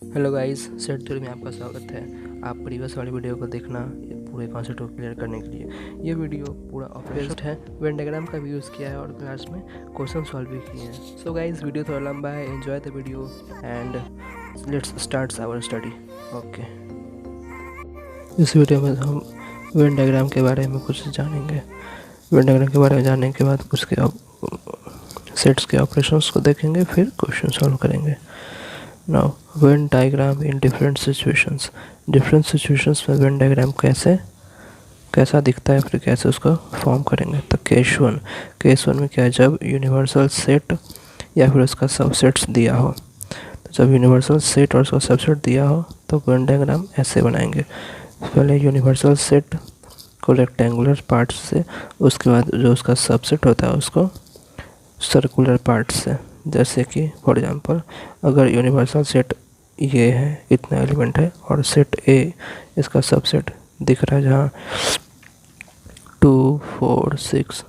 Hello guys, set theory में आपका स्वागत है। आप प्रीवियस वाली वीडियो को देखना ये पूरे कॉन्सेप्ट को क्लियर करने के लिए। ये वीडियो पूरा ऑब्जेक्ट है, वेन डायग्राम का भी यूज़ किया है और क्लास में क्वेश्चन सॉल्व भी किए हैं। सो गाइस, वीडियो थोड़ा लंबा है, enjoy the video and let's start our study. Okay, इस वीडियो में हम वेन डायग्राम के बारे में कुछ जानेंगे। वेन डायग्राम के बारे में जानने के बाद उसके सेट्स के ऑपरेशंस को देखेंगे, फिर क्वेश्चन सॉल्व करेंगे। Now Venn diagram in different situations में वेन डायग्राम कैसा दिखता है, फिर कैसे उसको फॉर्म करेंगे। तो केस वन में क्या है, जब यूनिवर्सल सेट या फिर उसका सबसेट्स दिया हो। तो जब यूनिवर्सल सेट और उसका सबसेट दिया हो तो वेन डायग्राम ऐसे बनाएंगे। पहले यूनिवर्सल सेट को रेक्टेंगुलर पार्ट्स से, उसके बाद जो उसका सबसेट होता है उसको सर्कुलर पार्ट्स से। जैसे कि फॉर एग्जांपल, अगर यूनिवर्सल सेट ये है, इतना एलिमेंट है, और सेट ए इसका सबसेट दिख रहा है जहाँ 2 4 6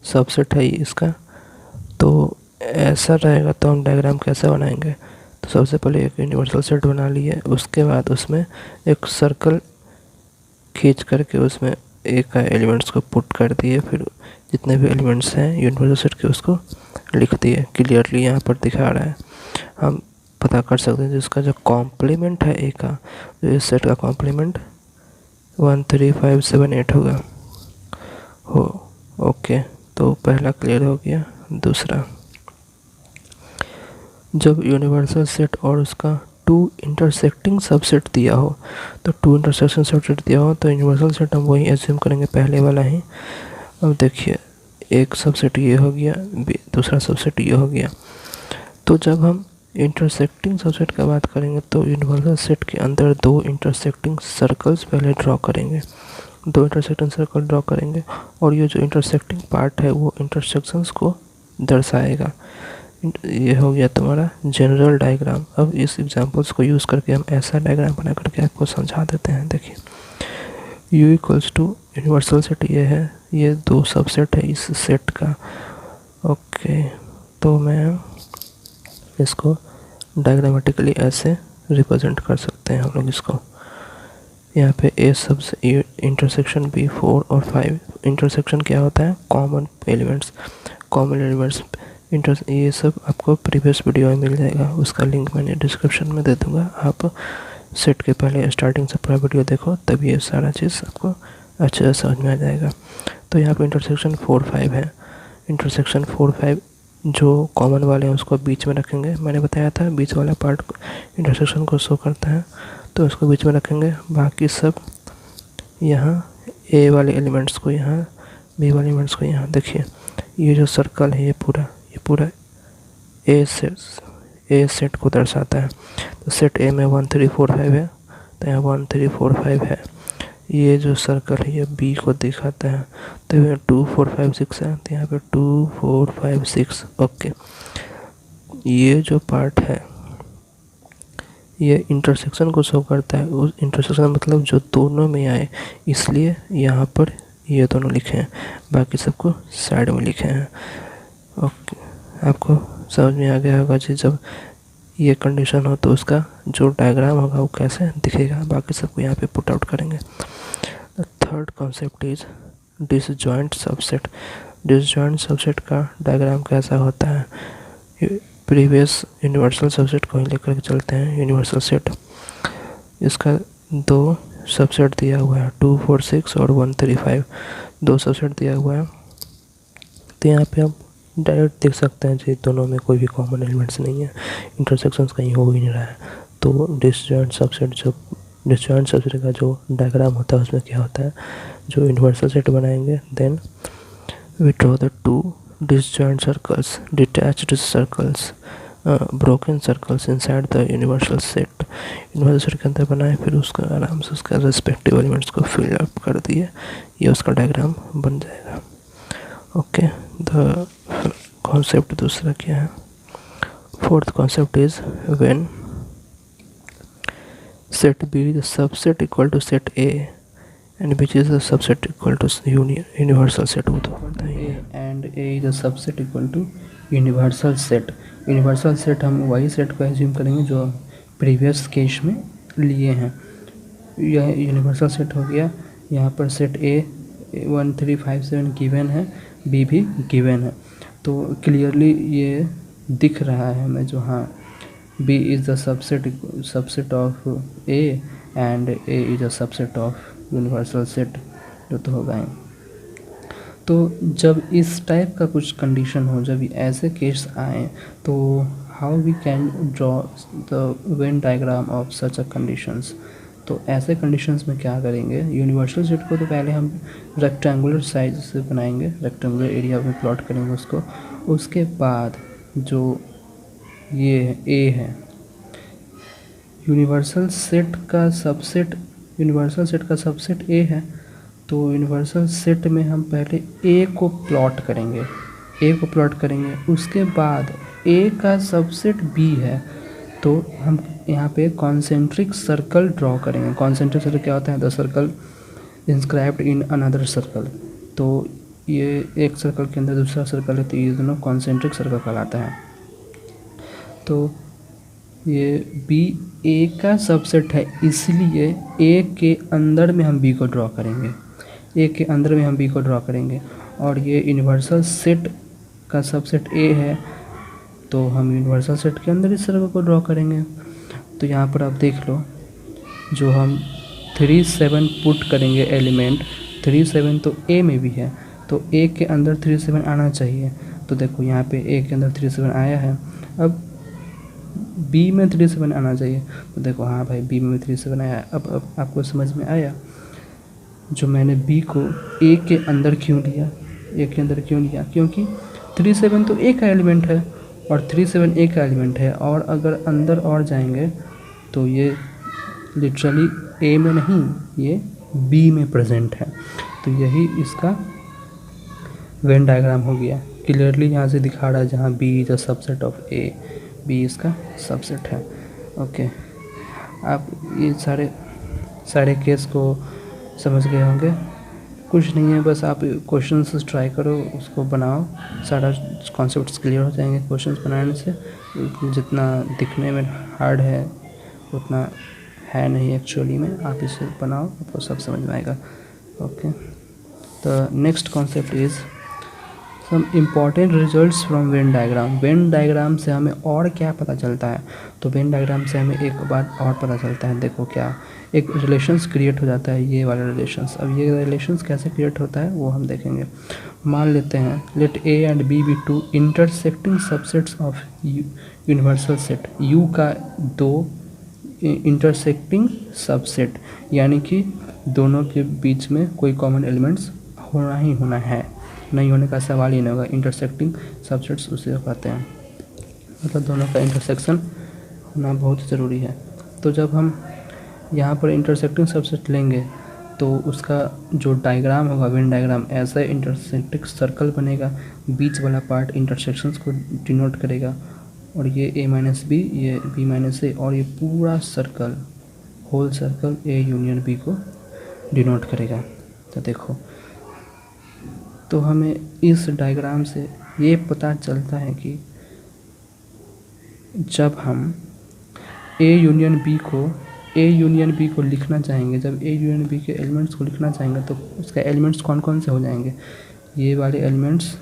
सबसेट है इसका, तो ऐसा रहेगा। तो हम डायग्राम कैसे बनाएंगे? तो सबसे पहले एक यूनिवर्सल सेट बना लिए, उसके बाद उसमें एक सर्कल खींच करके उसमें एक का एलिमेंट्स को पुट कर दिए, फिर जितने भी एलिमेंट्स हैं यूनिवर्सल सेट के उसको लिख दिए। क्लियरली यहाँ पर दिखा रहा है, हम पता कर सकते हैं जिसका जो कॉम्प्लीमेंट है ए का, जो इस सेट का कॉम्प्लीमेंट 1 3 5 7 8 होगा। ओके, तो पहला क्लियर हो गया। दूसरा, जब यूनिवर्सल सेट और उसका 2 इंटरसेक्टिंग सबसेट दिया हो, तो 2 इंटरसेक्शन सबसेट दिया हो तो यूनिवर्सल सेट हम वही एज्यूम करेंगे, पहले वाला ही। अब देखिए, एक सबसेट ये हो गया, दूसरा सबसेट ये हो गया। तो जब हम इंटरसेक्टिंग सबसेट का बात करेंगे तो यूनिवर्सल सेट के अंदर 2 इंटरसेक्टिंग सर्कल्स पहले ड्रॉ करेंगे, 2 इंटरसेक्टिंग सर्कल ड्रॉ करेंगे, और ये जो इंटरसेक्टिंग पार्ट है वो इंटरसेक्शंस को दर्शाएगा। ये हो गया तुम्हारा जनरल डायग्राम। अब इस एग्जांपल्स को यूज़ करके हम ऐसा डायग्राम बना करके आपको समझा देते हैं। देखिए, U equals to universal set ये है, ये 2 सबसेट है इस सेट का। ओके, तो मैं इसको डायग्रामेटिकली ऐसे रिप्रेजेंट कर सकते हैं हम लोग इसको। यहाँ पे ए सबसे इंटरसेक्शन B 4 और 5। इंटरसेक्शन क्या होता है? कॉमन एलिमेंट्स ये सब आपको प्रीवियस वीडियो में मिल जाएगा, उसका लिंक मैंने डिस्क्रिप्शन में दे दूँगा। आप सेट के पहले स्टार्टिंग से पूरा वीडियो देखो, तब ये सारा चीज़ आपको अच्छे से समझ में आ जाएगा। तो यहाँ पे इंटरसेक्शन 4 5 है। इंटरसेक्शन 4 5 जो कॉमन वाले हैं उसको बीच में रखेंगे। मैंने बताया था बीच वाला पार्ट इंटरसेक्शन को शो करता है, तो उसको बीच में रखेंगे। बाकी सब यहाँ ए वाले एलिमेंट्स को यहाँ, बी वाले एलिमेंट्स को यहाँ। देखिए, ये जो सर्कल है ये पूरा ए सेट को दर्शाता है। तो सेट ए में 1 3 4 5 है, तो यहाँ 1 3 4 5 है। ये जो सर्कल है ये बी को दिखाता है, तो यहाँ 2 4 5 6 है, तो यहाँ पे 2 4 5 6। ओके, ये जो पार्ट है ये इंटरसेक्शन को शो करता है। उस इंटरसेक्शन मतलब जो दोनों में आए, इसलिए यहाँ पर ये दोनों लिखे हैं, बाकी सबको साइड में लिखे हैं। ओके, आपको समझ में आ गया होगा जी। जब ये कंडीशन हो तो उसका जो डायग्राम होगा वो कैसे दिखेगा, बाकी सबको यहाँ पे पुट आउट करेंगे। The third concept is disjoint subset. Disjoint subset का डायग्राम कैसा होता है? प्रीवियस यूनिवर्सल सबसेट को ही लेकर के चलते हैं। यूनिवर्सल सेट, इसका 2 सबसेट दिया हुआ है, 2 4 6 और 1 3 5, 2 सबसेट दिया हुआ है। तो यहाँ पे हम डायरेक्ट देख सकते हैं जी दोनों में कोई भी कॉमन एलिमेंट्स नहीं है, इंटरसेक्शंस कहीं हो ही नहीं रहा है। तो डिसजॉइंट सबसेट का जो डायग्राम होता है उसमें क्या होता है, जो यूनिवर्सल सेट बनाएंगे, then we draw the 2 disjoint circles, detached circles, broken circles inside the universal set। Universal set के अंदर बनाए, फिर उसका आराम से उसका रेस्पेक्टिव एलिमेंट्स को फिल अप कर दिए, ये उसका डायग्राम बन जाएगा। ओके, द कॉन्सेप्ट दूसरा क्या है? Fourth concept is when set B the subset equal to set A and which is a subset equal to universal set। वो तो पता ही है। and A is a subset equal to universal set। universal set हम वही set को assume करेंगे जो previous case में लिए हैं। यह यूनिवर्सल सेट हो गया। यहाँ पर सेट ए 1 3 5 7 गिवन है, बी भी गिवन है, तो क्लियरली ये दिख रहा है हमें जो हाँ B is the subset of A and A is the subset of universal set, जो तो होगा ही। तो जब इस टाइप का कुछ कंडीशन हो, जब ऐसे केस आए, तो how we can draw the Venn diagram of such a conditions. तो ऐसे कंडीशंस में क्या करेंगे, यूनिवर्सल सेट को तो पहले हम रेक्टेंगुलर साइज से बनाएंगे, रेक्टेंगुलर एरिया में प्लॉट करेंगे उसको। उसके बाद जो ये ए है, यूनिवर्सल सेट का सबसेट ए है, तो यूनिवर्सल सेट में हम पहले ए को प्लॉट करेंगे, उसके बाद ए का सबसेट बी है, तो हम यहाँ पे कॉन्सेंट्रिक सर्कल ड्रॉ करेंगे। कॉन्सेंट्रिक सर्कल क्या होता है, the circle inscribed in another circle. तो ये एक सर्कल के अंदर दूसरा सर्कल है, तो ये दोनों कॉन्सेंट्रिक सर्कल कहलाता है। तो ये बी ए का सबसेट है, इसलिए ए के अंदर में हम बी को ड्रॉ करेंगे, और ये यूनिवर्सल सेट का सबसेट ए है, तो हम यूनिवर्सल सेट के अंदर इस सर्कल को ड्रॉ करेंगे। तो यहाँ पर आप देख लो, जो हम 3 7 पुट करेंगे एलिमेंट, 3 7 तो ए में भी है, तो ए के अंदर 3 7 आना चाहिए। तो देखो यहाँ पे ए के अंदर 3 7 आया है, अब बी में 3 7 आना चाहिए। तो देखो हाँ भाई, बी में 3 7 आया। अब आपको समझ में आया जो मैंने बी को ए के अंदर क्यों लिया, क्योंकि 3 7 तो ए का एलिमेंट है और 3 7 ए का एलिमेंट है, और अगर अंदर और जाएंगे तो ये लिटरली ए में नहीं, ये बी में प्रेजेंट है। तो यही इसका वेन डायग्राम हो गया। क्लियरली यहाँ से दिखा रहा है जहाँ B is a subset of A, B इसका सबसेट है। ओके, आप ये सारे केस को समझ गए होंगे। कुछ नहीं है, बस आप क्वेश्चंस ट्राई करो, उसको बनाओ, सारा कॉन्सेप्ट्स क्लियर हो जाएंगे क्वेश्चंस बनाने से। जितना दिखने में हार्ड है उतना है नहीं एक्चुअली में, आप इसे बनाओ, आपको सब समझ में आएगा। Okay, the next concept is some important results from Venn diagram. Venn diagram से हमें और क्या पता चलता है, तो वेन डायग्राम से हमें एक बात और पता चलता है। देखो क्या, एक रिलेशंस क्रिएट हो जाता है, ये वाला रिलेशंस। अब ये रिलेशंस कैसे क्रिएट होता है वो हम देखेंगे। मान लेते हैं, let A and B be two intersecting subsets of universal set. U का 2 इंटरसेक्टिंग सबसेट, यानी कि दोनों के बीच में कोई कॉमन एलिमेंट्स होना ही होना है, नहीं होने का सवाल ही नहीं होगा। इंटरसेक्टिंग सबसेट्स उसे कहते हैं, मतलब दोनों का इंटरसेक्शन होना बहुत ज़रूरी है। तो जब हम यहाँ पर इंटरसेक्टिंग सबसेट लेंगे तो उसका जो डायग्राम होगा, वेन डायग्राम, ऐसा इंटरसेक्टिंग सर्कल बनेगा, बीच वाला पार्ट इंटरसेक्शंस को डिनोट करेगा, और ये a माइनस बी, ये b माइनस ए, और ये पूरा circle, whole circle a union b को डिनोट करेगा। तो देखो, तो हमें इस डायग्राम से ये पता चलता है कि जब हम a यूनियन b को लिखना चाहेंगे, जब a यूनियन b के एलिमेंट्स को लिखना चाहेंगे, तो उसका एलिमेंट्स कौन कौन से हो जाएंगे, ये वाले एलिमेंट्स,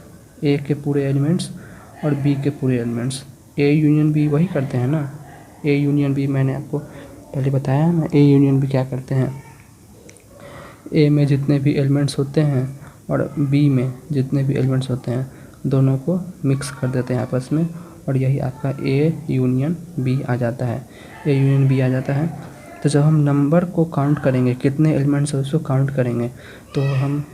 a के पूरे एलिमेंट्स और b के पूरे एलिमेंट्स। a यूनियन b वही करते हैं ना, a यूनियन b मैंने आपको पहले बताया है ना, a यूनियन b क्या करते हैं, a में जितने भी एलिमेंट्स होते हैं और b में जितने भी एलिमेंट्स होते हैं, दोनों को मिक्स कर देते हैं आपस में, और यही आपका a यूनियन b आ जाता है। a यूनियन b आ जाता है। तो जब हम नंबर को काउंट करेंगे, कितने एलिमेंट्स है उसको काउंट करेंगे, तो हम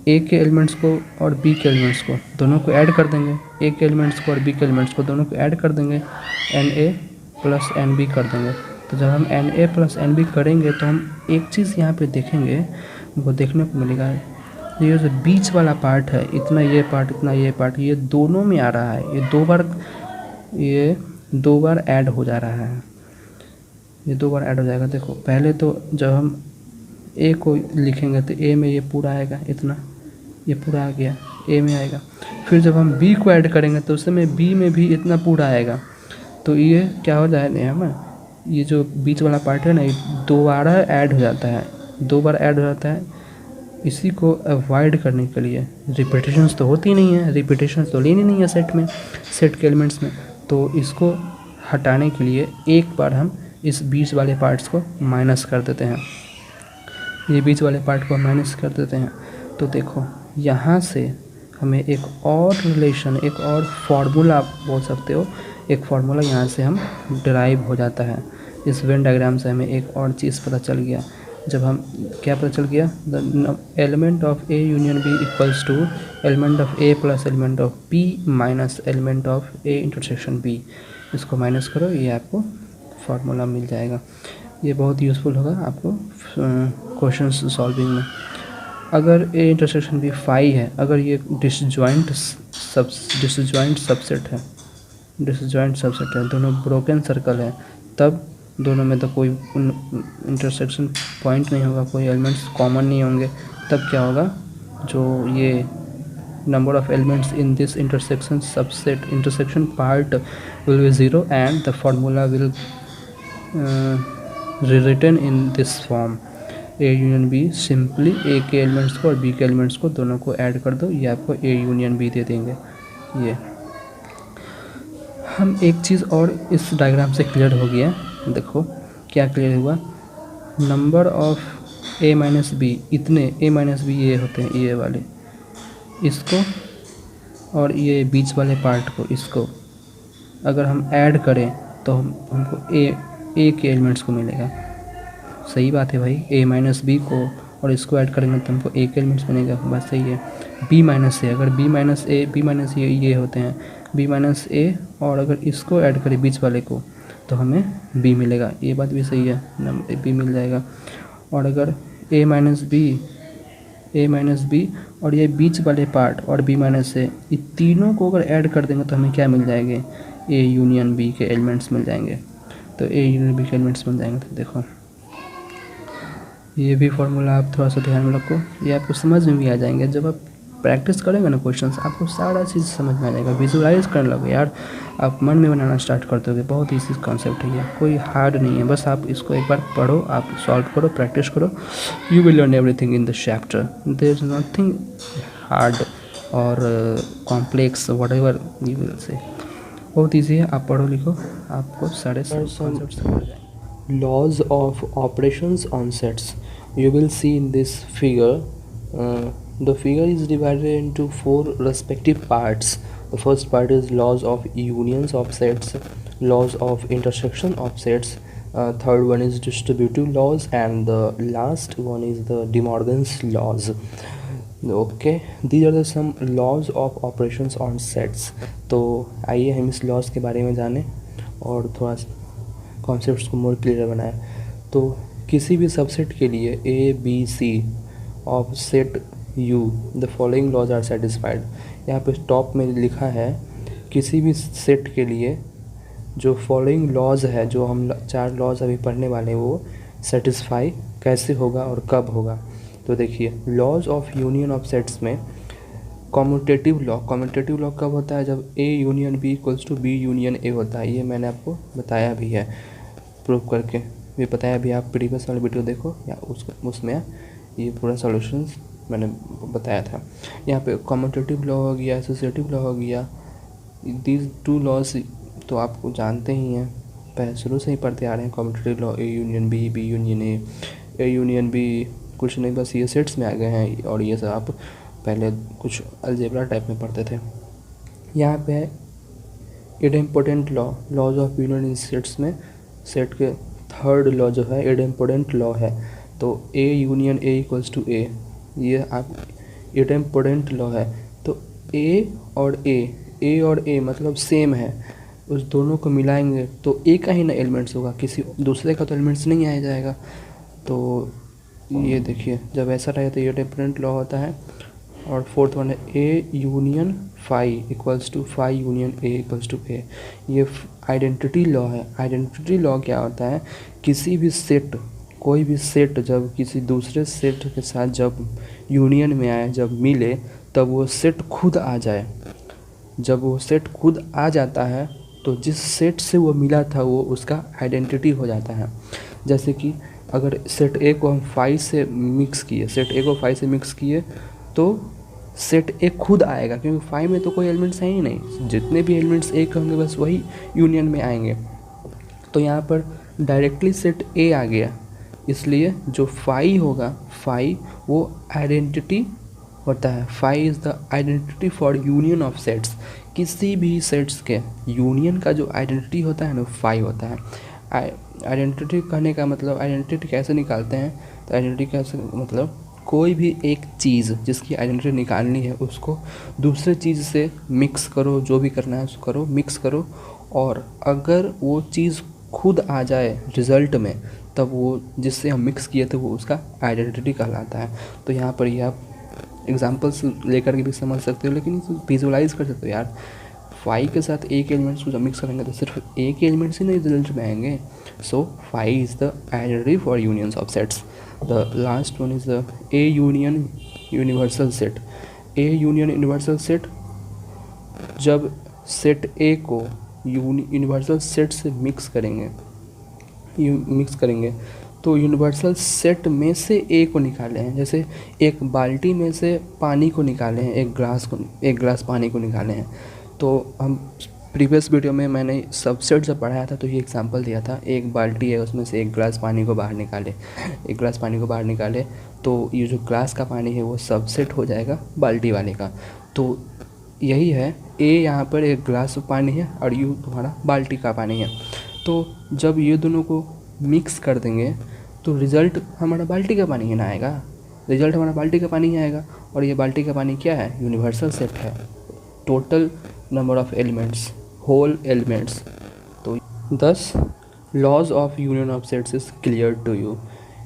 a के एलिमेंट्स को और b के एलिमेंट्स को दोनों को ऐड कर देंगे, a के एलिमेंट्स को और b के एलिमेंट्स को दोनों को ऐड कर देंगे, na प्लस nb कर देंगे। तो जब हम na प्लस nb करेंगे तो हम एक चीज़ यहाँ पे देखेंगे, वो देखने को मिलेगा, ये जो बीच वाला पार्ट है, इतना ये पार्ट, इतना ये पार्ट, ये दोनों में आ रहा है, ये दो बार ऐड हो जा रहा है, ये 2 बार ऐड हो जाएगा। देखो, पहले तो जब हम a को लिखेंगे तो a में ये पूरा आएगा, इतना ये पूरा आ गया, a में आएगा। फिर जब हम b को ऐड करेंगे तो उसमें b में भी इतना पूरा आएगा। तो ये क्या हो जाएगा ना, ये जो बीच वाला पार्ट है ना, ये दोबारा ऐड हो जाता है, 2 बार ऐड हो जाता है। इसी को अवॉइड करने के लिए, रिपीटेशंस तो होती नहीं है, रिपीटेशंस तो लेनी नहीं है सेट में, सेट के एलिमेंट्स में, तो इसको हटाने के लिए एक बार हम इस बीच वाले पार्ट्स को माइनस कर देते हैं, ये बीच वाले पार्ट को माइनस कर देते हैं। तो देखो यहाँ से हमें एक और रिलेशन, एक और फार्मूला आप बोल सकते हो, एक फार्मूला यहाँ से हम डिराइव हो जाता है। इस वेन डायग्राम से हमें एक और चीज़ पता चल गया। जब हम क्या पता चल गया, the element of A union B equals to element of A plus element of B minus element of A intersection B. इसको माइनस करो, ये आपको फार्मूला मिल जाएगा। ये बहुत यूज़फुल होगा आपको क्वेश्चन सॉल्विंग में। अगर ए इंटरसेक्शन बी फाई है, अगर ये डिसजॉइंट सबसेट है, डिसजॉइंट सबसेट है, दोनों ब्रोकन सर्कल है, तब दोनों में तो कोई इंटरसेक्शन पॉइंट नहीं होगा, कोई एलिमेंट्स कॉमन नहीं होंगे, तब क्या होगा, जो ये number of elements in this intersection subset intersection part will be 0 and the formula will written in this form, A union B. Simply A के एलिमेंट्स को और बी के एलिमेंट्स को दोनों को ऐड कर दो, ये आपको ए यूनियन बी दे देंगे। ये हम एक चीज़ और इस डायग्राम से क्लियर हो गया, देखो क्या क्लियर हुआ, number of A minus B, इतने ए माइनस बी ये होते हैं, ये वाले, इसको और ये बीच वाले पार्ट को, इसको अगर हम ऐड करें तो हमको ए के एलिमेंट्स को मिलेगा। सही बात है भाई, ए माइनस बी को और इसको ऐड करेंगे तो हमको ए के एलिमेंट्स मिलेगा, बात सही है। बी माइनस ए, अगर बी माइनस ए, बी माइनस ये होते हैं बी माइनस ए, और अगर इसको ऐड करें बीच वाले को तो हमें बी मिलेगा, ये बात भी सही है, बी मिल जाएगा। और अगर ए माइनस बी और ये बीच वाले पार्ट और बी माइनस ए, ये तीनों को अगर ऐड कर देंगे तो हमें क्या मिल जाएंगे, ए यूनियन बी के एलिमेंट्स मिल जाएंगे। तो ए यूनियन बी के एलिमेंट्स मिल जाएंगे। तो देखो ये भी फार्मूला आप थोड़ा सा ध्यान में रखो, ये आपको समझ में भी आ जाएंगे। जब आप प्रैक्टिस करेंगे ना क्वेश्चंस, आपको सारा चीज़ समझ में आ जाएगा, विजुअलाइज करने लगो यार, आप मन में बनाना स्टार्ट कर दोगे। बहुत ईजी कॉन्सेप्ट है ये, कोई हार्ड नहीं है, बस आप इसको एक बार पढ़ो, आप सॉल्व करो, प्रैक्टिस करो, you will learn everything in the chapter. There is nothing hard और complex whatever you will say, बहुत ईजी है, आप पढ़ो लिखो, आपको सारे कॉन्सेप्ट समझ आ जाएंगे। Laws of operations on sets, you will see in this figure. The figure is divided into 4 respective parts. The first part is laws of unions of sets, laws of intersection of sets, third one is distributive laws, and the last one is the De Morgan's laws. Okay, these are the some laws of operations on sets. तो आइए हम इस laws के बारे में जानें और थोड़ा कॉन्सेप्ट्स को मोर क्लियर बनाएं। तो किसी भी सबसेट के लिए A B C of set U the following laws are satisfied. यहाँ पे टॉप में लिखा है किसी भी सेट के लिए जो फॉलोइंग लॉज है, जो हम 4 लॉज अभी पढ़ने वाले हैं, वो सेटिस्फाई कैसे होगा और कब होगा। तो देखिए laws of union of sets में कॉम्यूटेटिव लॉ कब होता है, जब A union B equals to B union A होता है। ये मैंने आपको बताया भी है प्रूव करके, ये बताया भी, आप प्रीवियस वाले वीडियो देखो या उसमें ये पूरा सॉल्यूशंस मैंने बताया था। यहाँ पे कॉम्यूटेटिव लॉ हो गया, एसोसिएटिव लॉ हो गया, दीज 2 लॉज तो आपको जानते ही हैं, पहले शुरू से ही पढ़ते आ रहे हैं। Commutative law A union B, B union A union B, कुछ नहीं बस ये सेट्स में आ गए हैं, और ये सब आप पहले कुछ अलजेब्रा टाइप में पढ़ते थे। यहाँ पे है idempotent law, laws of union in sets में सेट के थर्ड लॉ जो है इडेम्पोटेंट लॉ है। तो A union A equals to A, ये आप इडेम्पोटेंट लॉ है। तो ए और ए मतलब सेम है, उस दोनों को मिलाएंगे तो ए का ही ना एलिमेंट्स होगा, किसी दूसरे का तो एलिमेंट्स नहीं आ जाएगा। तो ये देखिए जब ऐसा रहे तो ये इडेम्पोटेंट लॉ होता है। और फोर्थ वन है A union phi equals to phi union A equals to A, ये आइडेंटिटी लॉ है। आइडेंटिटी लॉ क्या होता है, किसी भी सेट, कोई भी सेट जब किसी दूसरे सेट के साथ जब यूनियन में आए, जब मिले, तब वो सेट खुद आ जाए। जब वो सेट खुद आ जाता है तो जिस सेट से वो मिला था वो उसका आइडेंटिटी हो जाता है। जैसे कि अगर सेट ए को हम 5 से मिक्स किए तो सेट ए खुद आएगा, क्योंकि 5 में तो कोई एलिमेंट्स हैं ही नहीं, जितने भी एलिमेंट्स ए के होंगे बस वही यूनियन में आएंगे। तो यहाँ पर डायरेक्टली सेट ए आ गया, इसलिए जो 5 होगा, 5 वो आइडेंटिटी होता है। 5 is the identity for union of sets. किसी भी सेट्स के यूनियन का जो आइडेंटिटी होता है ना 5 होता है। आइडेंटिटी कहने का मतलब, आइडेंटिटी कैसे निकालते हैं, तो आइडेंटिटी कैसे मतलब कोई भी एक चीज़ जिसकी आइडेंटिटी निकालनी है उसको दूसरे चीज़ से मिक्स करो, जो भी करना है उसको करो, मिक्स करो, और अगर वो चीज़ खुद आ जाए रिज़ल्ट में, तब वो जिससे हम मिक्स किए थे वो उसका आइडेंटिटी कहलाता है। तो यहाँ पर ये आप एग्जांपल्स लेकर के भी समझ सकते हो, लेकिन विजुअलाइज कर सकते हो यार। 5 के साथ एक एलिमेंट्स को जब मिक्स करेंगे तो सिर्फ एक एलिमेंट्स ही नहीं रिजल्ट में आएंगे। सो 5 is the identity for unions of sets. The last one is the A union universal set. A union universal set, जब सेट ए को यूनिवर्सल सेट से मिक्स करेंगे तो यूनिवर्सल सेट में से ए को निकाले हैं। जैसे एक बाल्टी में से पानी को निकाले हैं, एक ग्लास पानी को निकाले हैं। तो हम प्रीवियस वीडियो में मैंने सबसेट जब पढ़ाया था तो ये एग्जांपल दिया था, एक बाल्टी है उसमें से एक गिलास पानी को बाहर निकाले, तो ये जो ग्लास का पानी है वो सबसेट हो जाएगा बाल्टी वाले का। तो यही है, ए यहाँ पर एक गिलास पानी है और यू तुम्हारा बाल्टी का पानी है। तो जब ये दोनों को मिक्स कर देंगे तो रिज़ल्ट हमारा बाल्टी का पानी ही ना आएगा, रिज़ल्ट हमारा बाल्टी का पानी ही आएगा। और ये बाल्टी का पानी क्या है, यूनिवर्सल सेट है, total number of elements, whole elements. तो thus laws of union of sets is clear to you.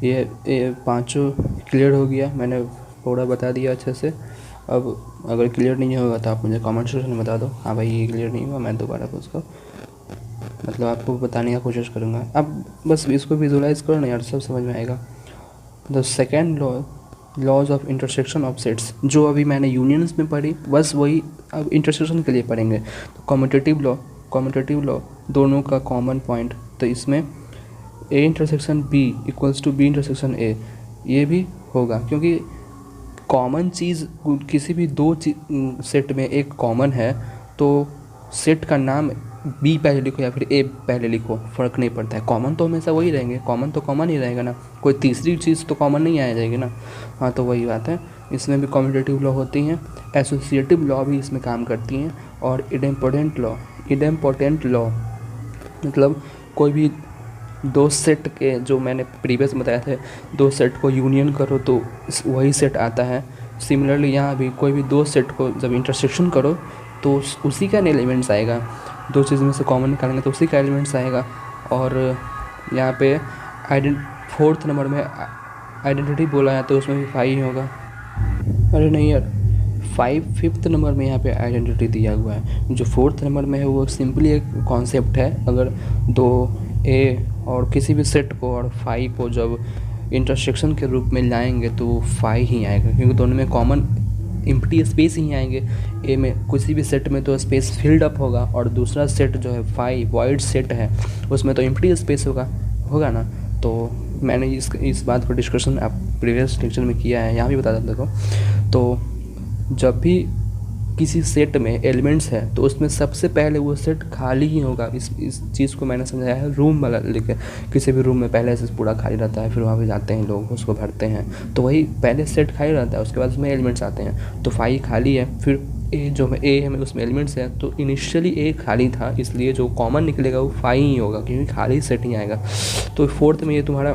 ये पांचों क्लियर हो गया, मैंने थोड़ा बता दिया अच्छे से। अब अगर क्लियर नहीं होगा तो आप मुझे कमेंट सेक्शन में बता दो, हाँ भाई ये क्लियर नहीं हुआ, मैं दोबारा उसको मतलब आपको बताने का कोशिश करूँगा। अब बस इसको विजुलाइज करो ना यार, सब समझ में आएगा। The second laws of intersection of sets, जो अभी मैंने यूनियंस में पढ़ी बस वही अब इंटरसेक्शन के लिए पढ़ेंगे। तो कॉम्यूटेटिव लॉ दोनों का कॉमन पॉइंट, तो इसमें A intersection B equals to B intersection A, ये भी होगा, क्योंकि कॉमन चीज़ किसी भी दो सेट में एक कॉमन है तो सेट का नाम बी पहले लिखो या फिर ए पहले लिखो, फ़र्क नहीं पड़ता है। कॉमन तो हमेशा वही रहेंगे, कॉमन तो कॉमन ही रहेगा ना, कोई तीसरी चीज़ तो कॉमन नहीं आ जाएगी ना। हाँ, तो वही बात है, इसमें भी कम्यूटेटिव लॉ होती हैं, एसोसिएटिव लॉ भी इसमें काम करती हैं, और इडेम्पोटेंट लॉ मतलब कोई भी दो सेट के, जो मैंने प्रीवियस बताया थे, दो सेट को यूनियन करो तो वही सेट आता है। सिमिलरली यहाँ भी कोई भी दो सेट को जब इंटरसेक्शन करो तो उसी का एलिमेंट्स आएगा, दो चीज़ में से कॉमन निकालेंगे तो उसी का एलिमेंट्स आएगा। और यहाँ पे फोर्थ नंबर में आइडेंटिटी बोला है तो उसमें भी 5 ही होगा। अरे नहीं यार, 5th नंबर में यहाँ पे आइडेंटिटी दिया हुआ है, जो 4th नंबर में है वो सिंपली एक कॉन्सेप्ट है। अगर दो ए और किसी भी सेट को और 5 को जब इंटरसेक्शन के रूप में लाएंगे तो 5 ही आएगा, क्योंकि दोनों में कॉमन एम्प्टी स्पेस ही आएंगे। ए में किसी भी सेट में तो स्पेस फिल्ड अप होगा, और दूसरा सेट जो है 5 वॉइड सेट है उसमें तो एम्प्टी स्पेस होगा ना। तो मैंने इस बात पर डिस्कशन आप प्रीवियस लेक्चर में किया है, यहाँ भी बता देता देखो। तो जब भी किसी सेट में एलिमेंट्स है तो उसमें सबसे पहले वो सेट खाली ही होगा। इस चीज़ को मैंने समझाया है रूम वाला लेके, किसी भी रूम में पहले से पूरा खाली रहता है, फिर वहाँ पे जाते हैं लोग उसको भरते हैं, तो वही पहले सेट खाली रहता है, उसके बाद उसमें एलिमेंट्स आते हैं। तो 5 खाली है, फिर ए है उसमें एलिमेंट्स है, तो इनिशियली ए खाली था, इसलिए जो कॉमन निकलेगा वो 5 ही होगा, क्योंकि खाली सेट ही आएगा। तो 4th में ये तुम्हारा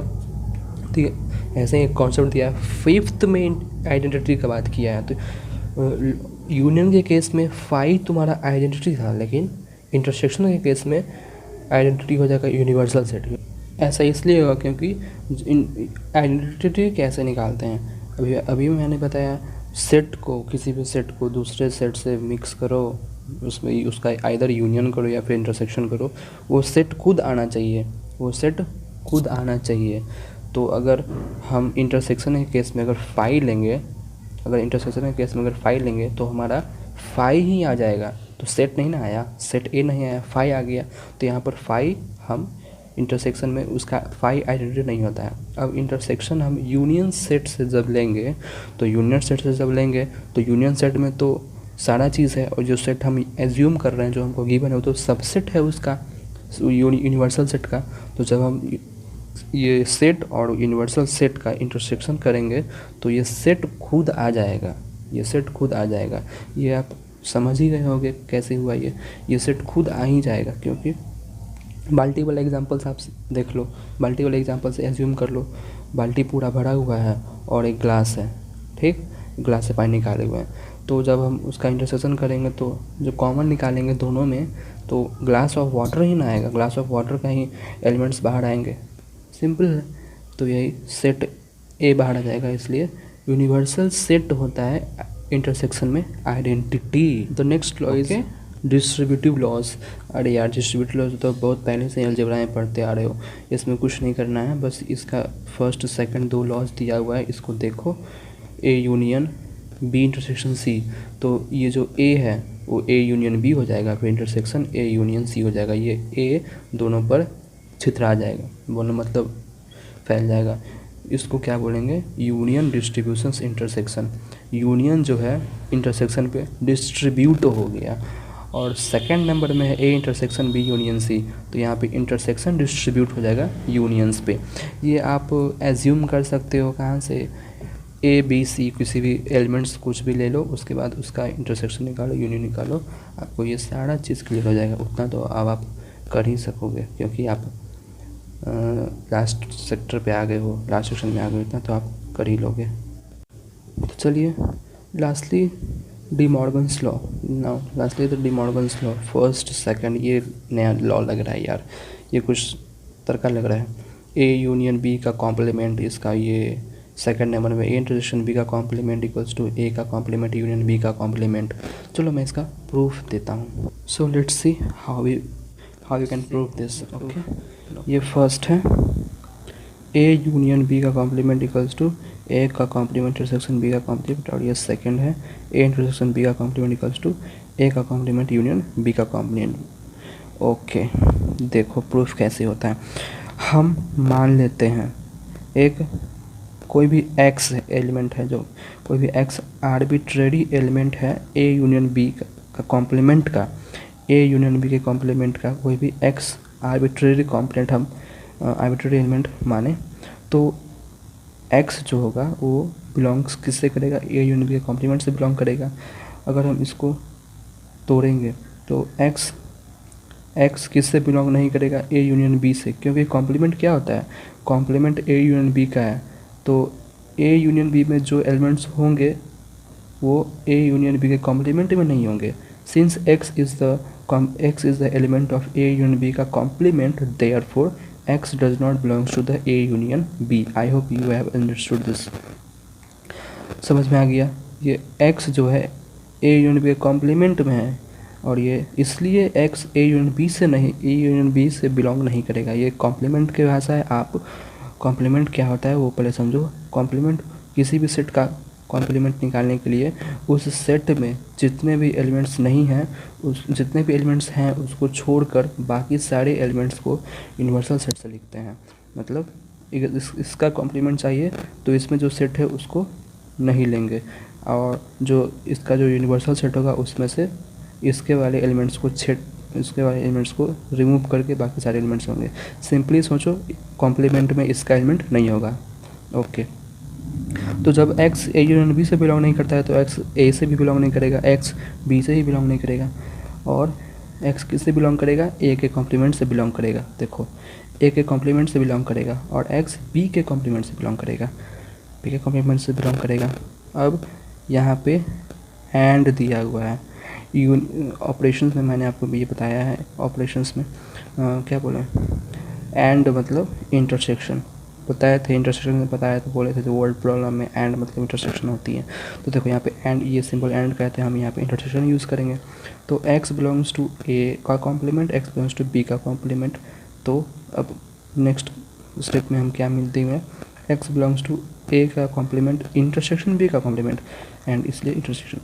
ठीक है, ऐसे एक कॉन्सेप्ट दिया है। 5th में आइडेंटिटी का बात किया है, तो यूनियन के केस में 5 तुम्हारा आइडेंटिटी था, लेकिन इंटरसेक्शन के केस में आइडेंटिटी हो जाएगा यूनिवर्सल सेट। ऐसा इसलिए होगा क्योंकि आइडेंटिटी कैसे निकालते हैं, अभी मैंने बताया, सेट को, किसी भी सेट को दूसरे सेट से मिक्स करो, उसमें उसका आइदर यूनियन करो या फिर इंटरसेक्शन करो, वो सेट खुद आना चाहिए। तो अगर हम इंटरसेक्शन के केस में अगर 5 लेंगे तो हमारा 5 ही आ जाएगा, तो सेट नहीं ना आया, सेट ए नहीं आया, फाई आ गया। तो यहाँ पर फाई हम इंटरसेक्शन में उसका फाई आइडेंटिटी नहीं होता है। अब इंटरसेक्शन हम यूनियन सेट से जब लेंगे तो यूनियन सेट में तो सारा चीज़ है, और जो सेट हम एज्यूम कर रहे हैं जो हमको गिवन है वो तो सबसेट है उसका, यूनिवर्सल सेट का। तो जब हम ये सेट और यूनिवर्सल सेट का इंटरसेक्शन करेंगे तो ये सेट खुद आ जाएगा, ये आप समझ ही गए होंगे कैसे हुआ ये सेट खुद आ ही जाएगा, क्योंकि मल्टीपल एग्जांपल्स आप देख लो, मल्टीपल एग्जांपल से एज्यूम कर लो बाल्टी पूरा भरा हुआ है और एक ग्लास है, ठीक, ग्लास से पानी निकाले हुए हैं। तो जब हम उसका इंटरसेक्शन करेंगे तो जो कॉमन निकालेंगे दोनों में तो ग्लास ऑफ वाटर ही ना आएगा, ग्लास ऑफ वाटर का ही एलिमेंट्स बाहर आएंगे, सिंपल है। तो यही सेट ए बाहर आ जाएगा, इसलिए यूनिवर्सल सेट होता है इंटरसेक्शन में identity. The next law is distributive laws. अरे यार डिस्ट्रीब्यूटिव लॉज तो बहुत पहले से अलजेब्रा में पढ़ते आ रहे हो, इसमें कुछ नहीं करना है, बस इसका फर्स्ट सेकंड 2 लॉज दिया हुआ है, इसको देखो, A union B intersection C. तो ये जो ए है वो ए यूनियन बी हो जाएगा, फिर इंटरसेक्शन ए यूनियन सी हो जाएगा। ये ए दोनों पर छितरा जाएगा, बोलो मतलब फैल जाएगा। इसको क्या बोलेंगे, यूनियन डिस्ट्रीब्यूशंस इंटरसेक्शन। यूनियन जो है इंटरसेक्शन पे डिस्ट्रीब्यूट हो गया। और सेकंड नंबर में है A intersection B union C, तो यहाँ पे इंटरसेक्शन डिस्ट्रीब्यूट हो जाएगा यूनियंस पे। ये आप एज्यूम कर सकते हो कहाँ से, ए बी सी किसी भी एलिमेंट्स कुछ भी ले लो, उसके बाद उसका इंटरसेक्शन निकालो, यूनियन निकालो, आपको ये सारा चीज़ क्लियर हो जाएगा। उतना तो अब आप कर ही सकोगे, क्योंकि आप लास्ट सेक्टर पे आ गए हो, लास्ट सेक्शन में आ गए, इतना तो आप कर ही लोगे। तो चलिए lastly D Morgan's law. Now lastly the D Morgan's law, first second, ये नया लॉ लग रहा है यार, ये कुछ तरीका लग रहा है। ए यूनियन बी का कॉम्प्लीमेंट, इसका ये सेकंड नंबर में ए इंटरसेक्शन बी का कॉम्प्लीमेंट इक्वल्स टू ए का कॉम्प्लीमेंट यूनियन बी का कॉम्प्लीमेंट। चलो मैं इसका प्रूफ देता हूँ। So let's see how you can prove this. Okay, ये फर्स्ट है, ए यूनियन बी का कॉम्प्लीमेंट इक्वल्स टू ए का कॉम्प्लीमेंट इंटरसेक्शन बी का कॉम्प्लीमेंट, और ये सेकंड है, ए इंटरसेक्शन बी का कॉम्प्लीमेंट इक्वल्स टू ए का कॉम्प्लीमेंट यूनियन बी का कॉम्प्लीमेंट। ओके, देखो प्रूफ कैसे होता है। हम मान लेते हैं एक कोई भी एक्स एलिमेंट है, जो कोई भी एक्स आर्बिट्रेरी एलिमेंट है ए यूनियन बी का कॉम्प्लीमेंट का, ए यूनियन बी के कॉम्प्लीमेंट का कोई भी एक्स आर्बिट्रेरी कॉम्प्लीमेंट हम आर्बिट्रेरी एलिमेंट माने, तो एक्स जो होगा वो बिलोंग्स किससे करेगा, ए यूनियन बी के कॉम्प्लीमेंट से बिलोंग करेगा। अगर हम इसको तोड़ेंगे तो एक्स किससे बिलोंग नहीं करेगा, ए यूनियन बी से, क्योंकि कॉम्प्लीमेंट क्या होता है, कॉम्प्लीमेंट ए यूनियन बी का है, तो ए यूनियन बी में जो एलिमेंट्स होंगे वो ए यूनियन बी के कॉम्प्लीमेंट में नहीं होंगे। Since x is the element of A union B का complement, therefore x does not belongs to the A union B. I hope you have understood this. समझ में आ गया। ये x जो है A यूनियन B के कॉम्प्लीमेंट में है, और ये इसलिए x A यूनियन B से नहीं, A यूनियन B से बिलोंग नहीं करेगा। ये कॉम्प्लीमेंट की भाषा है। आप कॉम्प्लीमेंट क्या होता है वो पहले समझो। कॉम्प्लीमेंट किसी भी सेट का कॉम्प्लीमेंट निकालने के लिए उस सेट में जितने भी एलिमेंट्स नहीं हैं, उस जितने भी एलिमेंट्स हैं उसको छोड़कर बाकी सारे एलिमेंट्स को यूनिवर्सल सेट से लिखते हैं। मतलब इसका कॉम्प्लीमेंट चाहिए तो इसमें जो सेट है उसको नहीं लेंगे, और जो इसका जो यूनिवर्सल सेट होगा उसमें से इसके वाले एलिमेंट्स को रिमूव करके बाकी सारे एलिमेंट्स होंगे। सिंपली सोचो, कॉम्प्लीमेंट में इसका एलिमेंट नहीं होगा। ओके, तो जब x ए यूनियन बी से बिलोंग नहीं करता है तो x ए से भी बिलोंग नहीं करेगा, x बी से ही बिलोंग नहीं करेगा, और x किससे बिलोंग करेगा, ए के कॉम्प्लीमेंट से बिलोंग करेगा। देखो, ए के कॉम्प्लीमेंट से बिलोंग करेगा, और x बी के कॉम्प्लीमेंट से बिलोंग करेगा, बी के कॉम्प्लीमेंट से बिलोंग करेगा। अब यहाँ पे एंड दिया हुआ है ऑपरेशंस में, मैंने आपको ये बताया है ऑपरेशंस में क्या बोले, एंड मतलब इंटरसेक्शन बताए थे, इंटरसेक्शन में बताया तो बोले थे जो वर्ड प्रॉब्लम में एंड मतलब इंटरसेक्शन होती है। तो देखो यहाँ पे एंड, ये सिंपल एंड कहते हैं, हम यहाँ पे इंटरसेक्शन यूज़ करेंगे। तो x बिलोंग्स टू ए का complement, x belongs to B का कॉम्प्लीमेंट। तो अब नेक्स्ट स्टेप में हम क्या मिलती है, x बिलोंग्स टू ए का कॉम्प्लीमेंट इंटरसेक्शन बी का कॉम्प्लीमेंट, एंड इसलिए इंटरसेक्शन।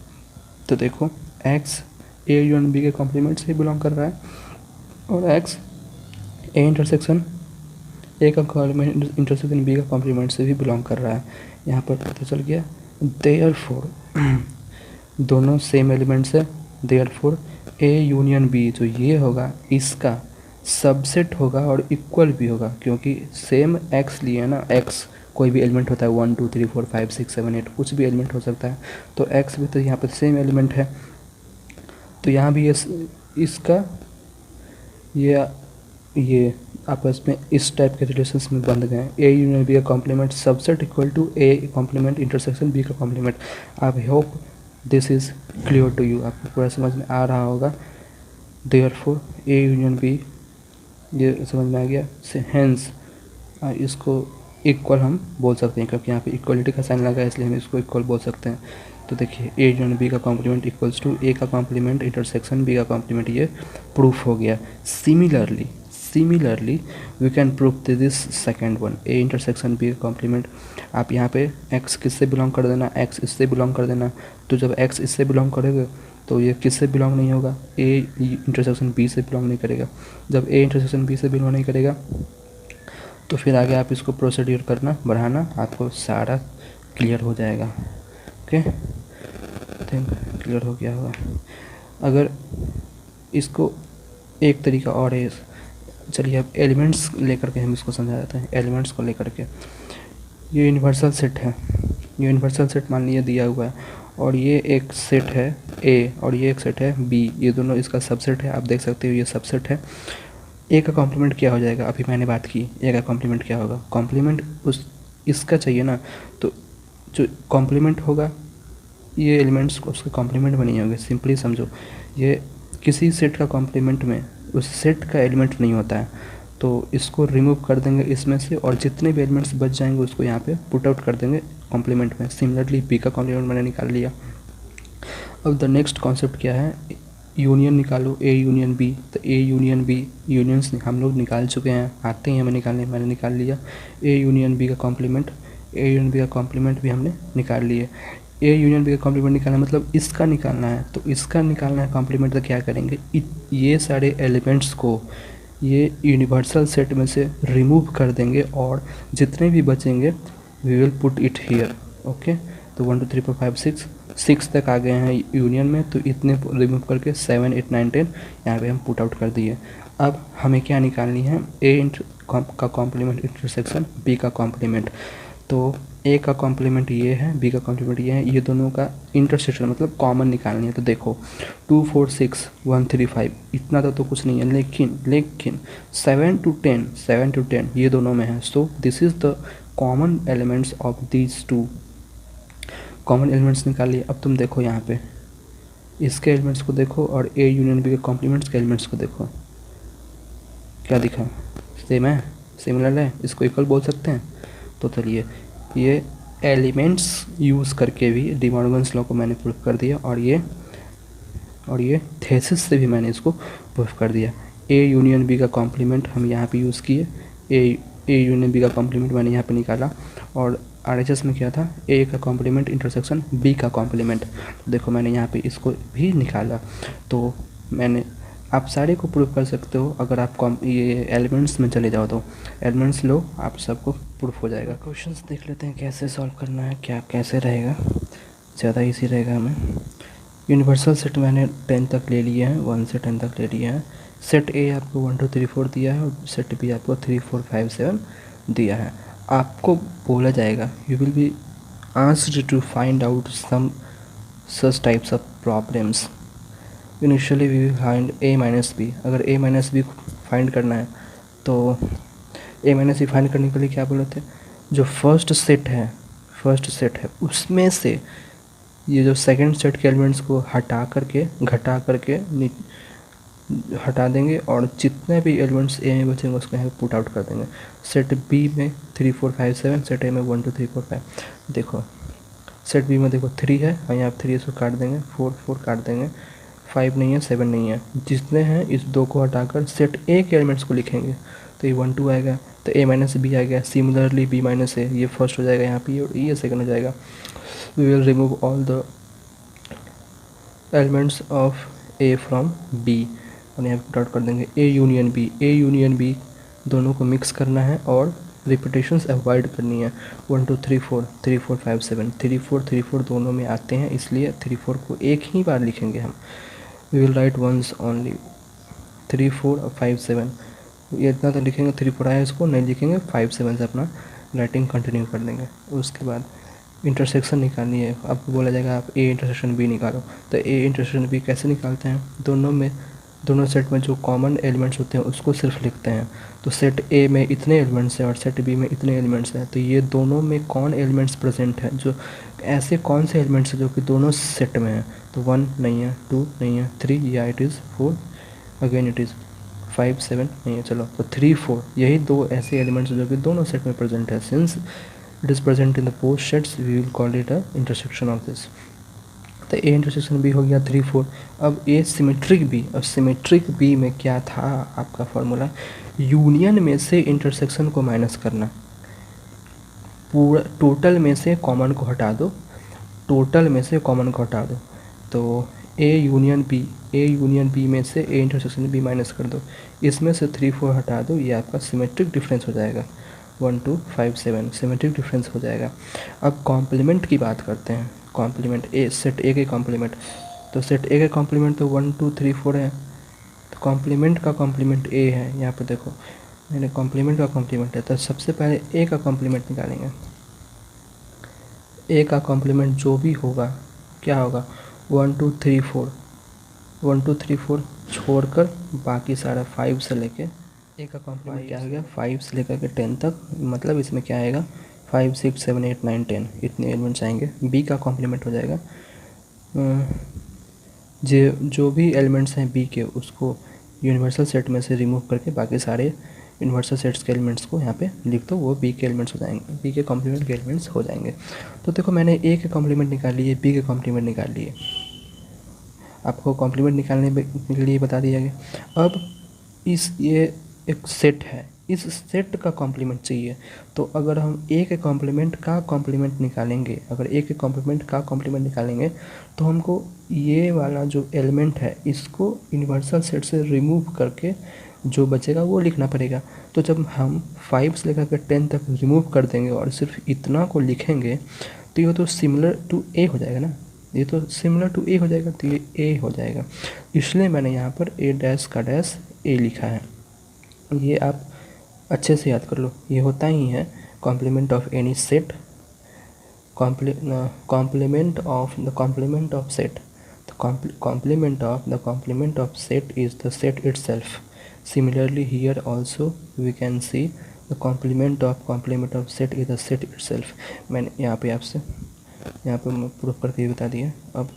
तो देखो x ए यूनियन बी के कॉम्प्लीमेंट से बिलोंग कर रहा है, और एक्स ए इंटरसेक्शन ए का कॉम्प्लीमेंट इंटरसेक्शन बी का कॉम्प्लीमेंट से भी बिलोंग कर रहा है। यहाँ पर पता चल गया। देयरफॉर दोनों सेम एलिमेंट्स है, देयरफॉर ए यूनियन बी जो ये होगा इसका सबसेट होगा और इक्वल भी होगा, क्योंकि सेम एक्स लिए ना, एक्स कोई भी एलिमेंट होता है 1 2 3 4 5 6 7 8 कुछ भी एलिमेंट हो सकता है, तो एक्स भी तो यहाँ पर सेम एलिमेंट है। तो यहाँ भी इसका ये आपस में इस टाइप के रिलेशंस में बंध गए। ए यूनियन बी का complement subset equal to A complement intersection B का complement. I hope this is clear to you, आपको पूरा समझ में आ रहा होगा। देयरफॉर ए यूनियन बी, ये समझ में आ गया। से हेंस इसको इक्वल हम बोल सकते हैं, क्योंकि यहाँ पे इक्वलिटी का साइन लगा है इसलिए हम इसको इक्वल बोल सकते हैं। तो देखिए ए यूनियन बी का कॉम्प्लीमेंट इक्वल्स टू ए का कॉम्प्लीमेंट इंटरसेक्शन बी का कॉम्प्लीमेंट, ये प्रूफ हो गया। Similarly we can prove this second one, A intersection B का कॉम्प्लीमेंट। आप यहाँ पे एक्स किससे बिलोंग कर देना, एक्स इससे बिलोंग कर देना। तो जब एक्स इससे बिलोंग करेगा तो ये किससे बिलोंग नहीं होगा, ए इंटरसेक्शन बी से बिलोंग नहीं करेगा। जब ए इंटरसेक्शन बी से बिलोंग नहीं करेगा तो फिर आगे आप इसको प्रोसीड्यूर करना, बढ़ाना, आपको सारा क्लियर हो जाएगा। ओके, थिंक क्लियर हो गया होगा। अगर इसको एक तरीका और है, चलिए अब एलिमेंट्स लेकर के हम इसको समझा देते हैं। एलिमेंट्स को लेकर के ये यूनिवर्सल सेट है, ये यूनिवर्सल सेट मान लिया दिया हुआ है, और ये एक सेट है ए और ये एक सेट है बी, ये दोनों इसका सबसेट है। आप देख सकते हो ये सबसेट है। ए का कॉम्प्लीमेंट क्या हो जाएगा, अभी मैंने बात की ए का कॉम्प्लीमेंट क्या होगा। कॉम्प्लीमेंट उस इसका चाहिए ना, तो जो कॉम्प्लीमेंट होगा ये एलिमेंट्स को उसके कॉम्प्लीमेंट में नहीं होंगे। सिंपली समझो, ये किसी सेट का कॉम्प्लीमेंट में उस सेट का एलिमेंट नहीं होता है, तो इसको रिमूव कर देंगे इसमें से, और जितने भी एलिमेंट्स बच जाएंगे उसको यहाँ पे पुट आउट कर देंगे कॉम्प्लीमेंट में। सिमिलरली बी का कॉम्प्लीमेंट मैंने निकाल लिया। अब द नेक्स्ट कॉन्सेप्ट क्या है, यूनियन निकालो, ए यूनियन बी। तो ए यूनियन बी यूनियंस हम लोग निकाल चुके हैं, आते हैं हमें निकालने, मैंने निकाल लिया। ए यूनियन बी का कॉम्प्लीमेंट, ए यूनियन बी का कॉम्प्लीमेंट भी हमने निकाल लिए। ए यूनियन बी का कॉम्प्लीमेंट निकालना मतलब इसका निकालना है, तो इसका निकालना है कॉम्प्लीमेंट। तो क्या करेंगे, ये सारे एलिमेंट्स को ये यूनिवर्सल सेट में से रिमूव कर देंगे, और जितने भी बचेंगे we will put it here. Okay, तो 1 2 3 4 5 6 तक आ गए हैं यूनियन में, तो इतने रिमूव करके 7 8 9 10 यहाँ पे हम पुट आउट कर दिए। अब हमें क्या निकालनी है, ए का कॉम्प्लीमेंट इंटरसेक्शन बी का कॉम्प्लीमेंट। तो ए का कॉम्प्लीमेंट ये है, बी का कॉम्प्लीमेंट ये है, ये दोनों का इंटरसेक्शन मतलब कॉमन निकालनी है। तो देखो 2 4 6 1 3 5 इतना तो कुछ नहीं है, लेकिन 7 to 10 ये दोनों में है। So this is the common elements of these two. Common elements निकाल लिए। अब तुम देखो यहाँ पे इसके एलिमेंट्स को देखो और ए यूनियन बी के कॉम्प्लीमेंट्स के एलिमेंट्स को देखो, क्या दिखा, सेम है, सिमिलर है, इसको इक्वल बोल सकते हैं। तो चलिए ये एलिमेंट्स यूज़ करके भी डी मॉर्गन्स लॉ को मैंने प्रूफ कर दिया, और ये थेसिस से भी मैंने इसको प्रूफ कर दिया। ए यूनियन बी का कॉम्प्लीमेंट हम यहाँ पे यूज़ किए, ए यूनियन बी का कॉम्प्लीमेंट मैंने यहाँ पे निकाला, और RHS में क्या था, ए का कॉम्प्लीमेंट इंटरसेक्शन बी का कॉम्प्लीमेंट। देखो मैंने यहाँ पे इसको भी निकाला। तो मैंने आप सारे को प्रूफ कर सकते हो, अगर आप ये एलिमेंट्स में चले जाओ तो एलिमेंट्स लो, आप सबको प्रूफ हो जाएगा। क्वेश्चंस देख लेते हैं कैसे सॉल्व करना है, क्या कैसे रहेगा, ज़्यादा इजी रहेगा हमें। यूनिवर्सल सेट मैंने 10 तक ले लिए हैं, 1 से 10 तक ले लिए हैं। सेट ए आपको 1 2 3 4 दिया है, और सेट बी आपको 3 4 5 7 दिया है। आपको बोला जाएगा, you will be asked to find out some such types of problems. Initially we find A minus B. अगर ए माइनस बी फाइंड करना है तो ए माइनस बी फाइंड करने के लिए क्या बोले थे, जो फर्स्ट सेट है उसमें से ये जो सेकंड सेट के एलिमेंट्स को हटा करके घटा करके हटा देंगे, और जितने भी एलिमेंट्स ए में बचेंगे उसको यहाँ पुट आउट कर देंगे। सेट बी में 3 4 5 7, सेट ए में 1 2 3 4 5। देखो सेट बी में देखो 3 है, और यहाँ 3 इसको काट देंगे, 4 4 काट देंगे, 5 नहीं है, 7 नहीं है, जितने हैं इस 2 को हटाकर सेट ए के एलिमेंट्स को लिखेंगे, तो ये 1 2 आएगा, तो ए माइनस बी आएगा। सिमिलरली बी माइनस ए, ये फर्स्ट हो जाएगा यहाँ पे, और ये सेकंड हो जाएगा। We will remove all the elements of A from B, और यहाँ पे डॉट कर देंगे ए यूनियन बी दोनों को मिक्स करना है और रिपीटेशंस अवॉइड करनी है। 1 2 3 4 3 4 5 7 3 4 दोनों में आते हैं, इसलिए 3 4 को एक ही बार लिखेंगे हम। We will write once only 3 4 और 5 7, ये इतना तो लिखेंगे, 3 4 आया इसको नहीं लिखेंगे, 5 7 से अपना राइटिंग कंटिन्यू कर देंगे। उसके बाद इंटरसेक्शन निकालनी है, आपको बोला जाएगा आप ए इंटरसेक्शन बी निकालो, तो ए इंटरसेक्शन बी कैसे निकालते हैं, दोनों सेट में जो कॉमन एलिमेंट्स होते हैं उसको सिर्फ लिखते हैं। तो सेट ए में इतने एलिमेंट्स हैं और सेट बी में इतने एलिमेंट्स हैं, तो ये दोनों में कौन एलिमेंट्स प्रेजेंट हैं, जो ऐसे कौन से एलिमेंट्स हैं जो कि दोनों सेट में हैं। तो 1 नहीं है, 2 नहीं है, 3 या it is 4, again it is 5 7 नहीं है, चलो तो 3 4 यही दो ऐसे एलिमेंट्स जो कि दोनों सेट में प्रेजेंट है। Since it is present in the post sets we will call it a intersection of this. तो ए इंटरसेक्शन बी हो गया 3 4। अब ए सिमेट्रिक बी, अब सिमेट्रिक बी में क्या था आपका फॉर्मूला, यूनियन में से इंटरसेक्शन को माइनस करना, पूरा टोटल में से कॉमन को हटा दो, तो ए यूनियन बी में से ए इंटरसेक्शन बी माइनस कर दो, इसमें से 3 4 हटा दो, ये आपका सिमेट्रिक डिफरेंस हो जाएगा। 1 2 5 7 सिमेट्रिक डिफरेंस हो जाएगा। अब कॉम्प्लीमेंट की बात करते हैं, कॉम्प्लीमेंट ए, सेट ए के कॉम्प्लीमेंट, तो सेट ए के कॉम्प्लीमेंट तो 1 2 3 4 है, तो कॉम्प्लीमेंट का कॉम्प्लीमेंट ए है। यहाँ पे देखो मैंने कॉम्प्लीमेंट का कॉम्प्लीमेंट है, तो सबसे पहले ए का कॉम्प्लीमेंट निकालेंगे। ए का कॉम्प्लीमेंट जो भी होगा क्या होगा, 1 2 3 4, 1 2 3 4 छोड़कर बाकी सारा 5 से लेके ए का कॉम्प्लीमेंट क्या हो गया, 5 से लेकर के 10 तक, मतलब इसमें क्या आएगा 5 6 7 8 9 10 इतने एलिमेंट्स आएंगे। बी का कॉम्प्लीमेंट हो जाएगा जो भी एलिमेंट्स हैं बी के उसको यूनिवर्सल सेट में से रिमूव करके बाकी सारे यूनिवर्सल सेट्स के एलिमेंट्स को यहाँ पे लिख दो, वो बी के एलिमेंट्स हो जाएंगे, बी के कॉम्प्लीमेंट के एलिमेंट्स हो जाएंगे। तो देखो मैंने ए के कॉम्प्लीमेंट निकाल लिए, बी के कॉम्प्लीमेंट निकाल लिए, आपको कॉम्प्लीमेंट निकालने के लिए बता दिया गया। अब ये एक सेट है, इस सेट का कॉम्प्लीमेंट चाहिए, तो अगर हम ए के कॉम्प्लीमेंट का कॉम्प्लीमेंट निकालेंगे, तो हमको ये वाला जो एलिमेंट है इसको यूनिवर्सल सेट से रिमूव करके जो बचेगा वो लिखना पड़ेगा। तो जब हम 5 से लेकर के 10 तक रिमूव कर देंगे और सिर्फ इतना को लिखेंगे, तो ये तो सिमिलर टू ए हो जाएगा ना, ये तो सिमिलर टू ए हो जाएगा, तो ये ए हो जाएगा। इसलिए मैंने यहाँ पर ए डैश का डैश ए लिखा है। ये आप अच्छे से याद कर लो, ये होता ही है complement of any set, complement of the complement of set, the complement of set is the set itself. Similarly here also we can see the complement of set is the set itself. मैंने यहाँ पे मैं proof करके बता दिया। अब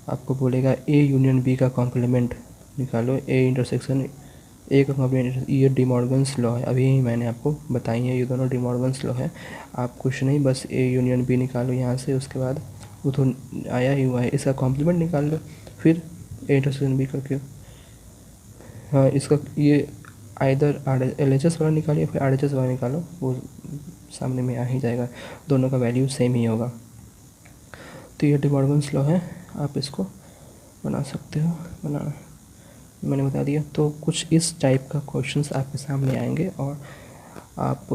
आपको बोलेगा ए यूनियन बी का कॉम्प्लीमेंट निकालो, ए इंटरसेक्शन ए का कॉम्प्लीमेंट, ये डी मॉर्गन्स लॉ है, अभी मैंने आपको बताई है, ये दोनों डी मॉर्गन्स लॉ है। आप कुछ नहीं, बस ए यूनियन बी निकालो यहाँ से, उसके बाद वो तो आया ही हुआ है, इसका कॉम्प्लीमेंट निकाल लो, फिर ए इंटरसेक्शन बी करके, हाँ इसका ये आइदर LHS वाला निकालिए फिर RHS वाला निकालो, वो सामने में आ ही जाएगा, दोनों का वैल्यू सेम ही होगा। तो ये डी मॉर्गन्स लॉ है, आप इसको बना सकते हो, बनाना मैंने बता दिया। तो कुछ इस टाइप का क्वेश्चंस आपके सामने आएंगे और आप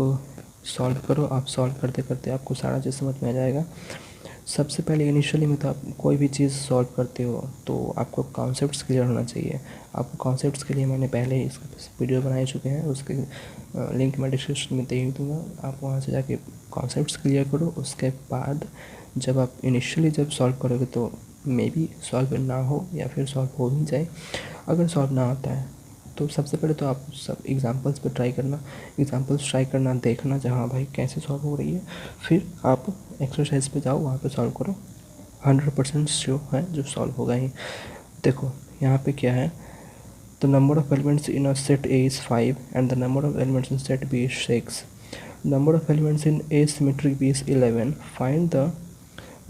सॉल्व करो, आप सॉल्व करते करते आपको सारा चीज़ समझ में आ जाएगा। सबसे पहले इनिशियली में तो आप कोई भी चीज़ सॉल्व करते हो तो आपको कॉन्सेप्ट्स क्लियर होना चाहिए। आपको कॉन्सेप्ट्स के लिए मैंने पहले ही इसका वीडियो बना चुके हैं, उसके लिंक मैं डिस्क्रिप्शन में दे ही दूँगा, आप वहाँ से जाके कॉन्सेप्ट्स क्लियर करो। उसके बाद जब आप इनिशियली जब सॉल्व करोगे तो मे बी सॉल्व ना हो या फिर सॉल्व हो भी जाए। अगर सॉल्व ना होता है तो सबसे पहले तो आप सब एग्जांपल्स पे ट्राई करना, देखना जहाँ भाई कैसे सॉल्व हो रही है, फिर आप एक्सरसाइज पे जाओ, वहाँ पे सॉल्व करो, 100% श्योर है जो सॉल्व होगा ही। देखो यहाँ पे क्या है, the number of elements in a set A is 5 and the number of elements in set B is 6, number of elements in A symmetric B is 11, find the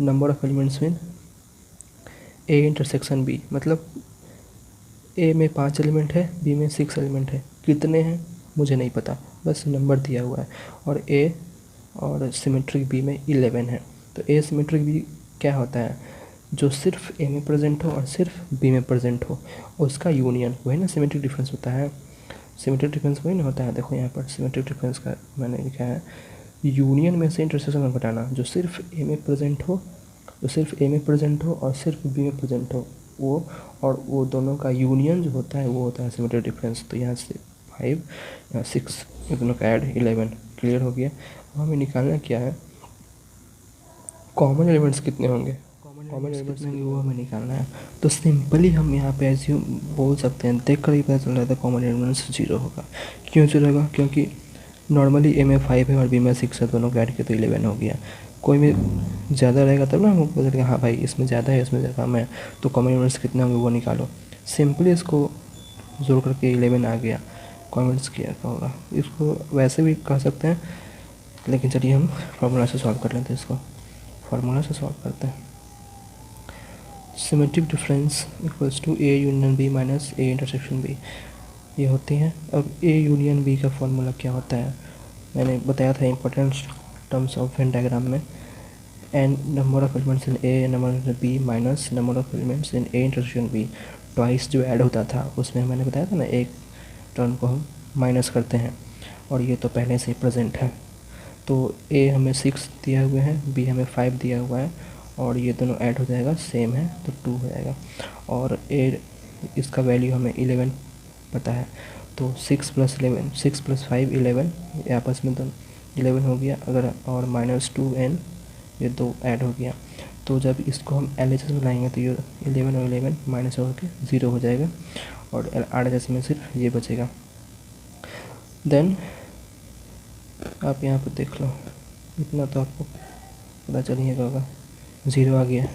number of elements in A intersection B. मतलब A में 5 element है, B में 6 element है, कितने हैं मुझे नहीं पता, बस नंबर दिया हुआ है, और ए और सिमेट्रिक बी में 11 है। तो ए सिमेट्रिक बी क्या होता है, जो सिर्फ ए में प्रेजेंट हो और सिर्फ बी में प्रेजेंट हो, उसका यूनियन, वही ना सिमेट्रिक डिफरेंस होता है। सिमेट्रिक डिफरेंस वही ना होता है। देखो यहाँ पर सिमेट्रिक डिफरेंस का मैंने लिखा है यूनियन में से इंटरसेक्शन में घटाना, जो सिर्फ ए में प्रेजेंट हो, जो सिर्फ ए में प्रेजेंट हो और सिर्फ बी में प्रेजेंट हो, वो और वो दोनों का यूनियन जो होता है वो होता है सिमेट्रिक डिफरेंस। तो यहाँ से 5, यहाँ 6, ये दोनों का ऐड 11। क्लियर हो गया। अब हमें निकालना क्या है, कॉमन एलिमेंट्स कितने होंगे, कॉमन एलिमेंट्स कितने होंगे वो हमें निकालना है। तो सिंपली हम यहाँ पे एज्यूम बोल सकते हैं, देख कर ही पता चल रहा था कॉमन एलिमेंट्स 0 होगा। क्यों 0 होगा, क्योंकि नॉर्मली ए में 5 है और बी में 6 है, दोनों का ऐड किया तो 11 हो गया। कोई भी ज़्यादा रहेगा तब ना हमको पता चलेगा हाँ भाई इसमें ज़्यादा है इसमें कम है, तो कॉमन एलिमेंट्स कितने होंगे वो निकालो। सिंपली इसको जोड़ करके 11 आ गया, कॉमन एलिमेंट्स क्या होगा। इसको वैसे भी कह सकते हैं, लेकिन चलिए हम फार्मूला से सॉल्व कर लेते हैं। इसको फार्मूला से सॉल्व करते हैं। Symmetric difference equals to A union B minus A intersection B, ये होती है। अब ए यूनियन बी का फॉर्मूला क्या होता है, मैंने बताया था important terms of Venn diagram में, n number of elements in A number of B minus number of elements in A intersection B, twice जो ऐड होता था उसमें मैंने बताया था ना एक टर्म को हम माइनस करते हैं, और ये तो पहले से ही प्रेजेंट है। तो ए हमें 6 दिया हुआ है, बी हमें 5 दिया हुआ है, और ये दोनों ऐड हो जाएगा, सेम है तो 2 हो जाएगा। और ए इसका वैल्यू हमें 11 पता है, तो 6 + 11, 6 + 5 11, ये आपस में दोनों 11 हो गया। अगर और -2n, ये 2 ऐड हो गया। तो जब इसको हम LHS में लाएंगे तो ये 11 और 11 माइनस होकर 0 हो जाएगा, और RHS में सिर्फ ये बचेगा। देन आप यहाँ पे देख लो, इतना तो आपको पता चल ही होगा, 0 आ गया।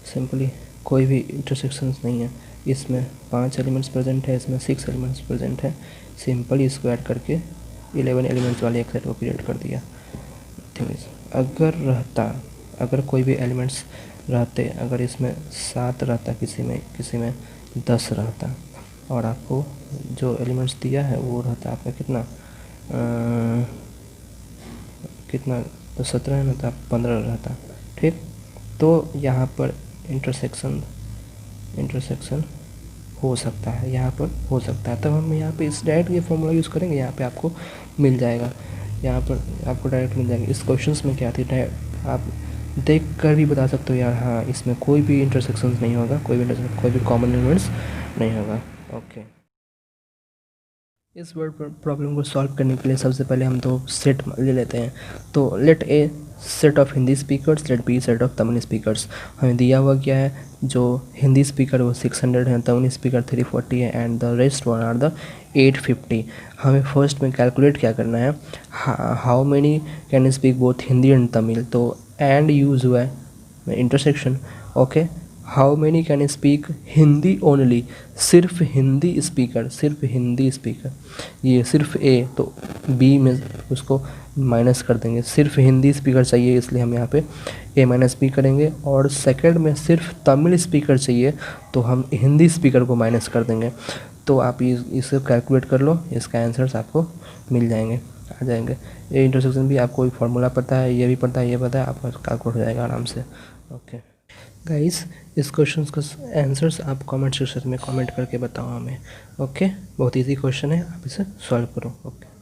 सिंपली कोई भी इंटरसेक्शंस नहीं है, इसमें 5 एलिमेंट्स प्रेजेंट है, इसमें 6 एलिमेंट्स प्रेजेंट है। सिंपली इसको ऐड करके 11 एलिमेंट्स वाले एक सेट को क्रिएट कर दिया। ठीक है, अगर कोई भी एलिमेंट्स रहते, अगर इसमें 7 रहता, किसी में 10 रहता, और आपको जो एलिमेंट्स दिया है वो रहता आपका कितना तो 17 है ना, तो 15 रहता। ठीक, तो यहाँ पर इंटरसेक्शन हो सकता है, यहाँ पर हो सकता है। तब हम यहाँ पे इस डायरेक्ट ये फॉर्मूला यूज़ करेंगे, यहाँ पे आपको मिल जाएगा, यहाँ पर आपको डायरेक्ट मिल जाएगा। इस क्वेश्चंस में क्या थी, आप देख कर भी बता सकते हो यार हाँ इसमें कोई भी इंटरसेक्शंस नहीं होगा, कोई भी कॉमन एलिमेंट्स नहीं होगा। ओके, इस वर्ड प्रॉब्लम को सॉल्व करने के लिए सबसे पहले हम 2 सेट ले लेते हैं। तो let A set of Hindi speakers, let B set of Tamil speakers. हमें दिया हुआ क्या है, जो हिंदी स्पीकर वो 600 है, तमिल स्पीकर 340 है, and the rest one are the 850। हमें फर्स्ट में कैलकुलेट क्या करना है, how many can speak both Hindi and Tamil. तो एंड यूज़ हुआ है intersection. Okay, how many can speak Hindi only, सिर्फ हिंदी स्पीकर, ये सिर्फ ए, तो बी में उसको माइनस कर देंगे। सिर्फ हिंदी स्पीकर चाहिए इसलिए हम यहाँ पे ए माइनस बी करेंगे, और सेकंड में सिर्फ तमिल स्पीकर चाहिए तो हम हिंदी स्पीकर को माइनस कर देंगे। तो आप इसे कैलकुलेट कर लो, इसका आंसर्स आपको मिल जाएंगे, आ जाएंगे। ये इंटरसेक्शन भी आपको फॉर्मूला पता है, ये भी पता है, ये पता है, आपका कैलकुलेट हो जाएगा आराम से। ओके गाइस, इस क्वेश्चन का आंसर्स आप कमेंट सेक्शन में कमेंट करके बताओ हमें। ओके, बहुत इजी क्वेश्चन है, आप इसे सॉल्व करो। ओके।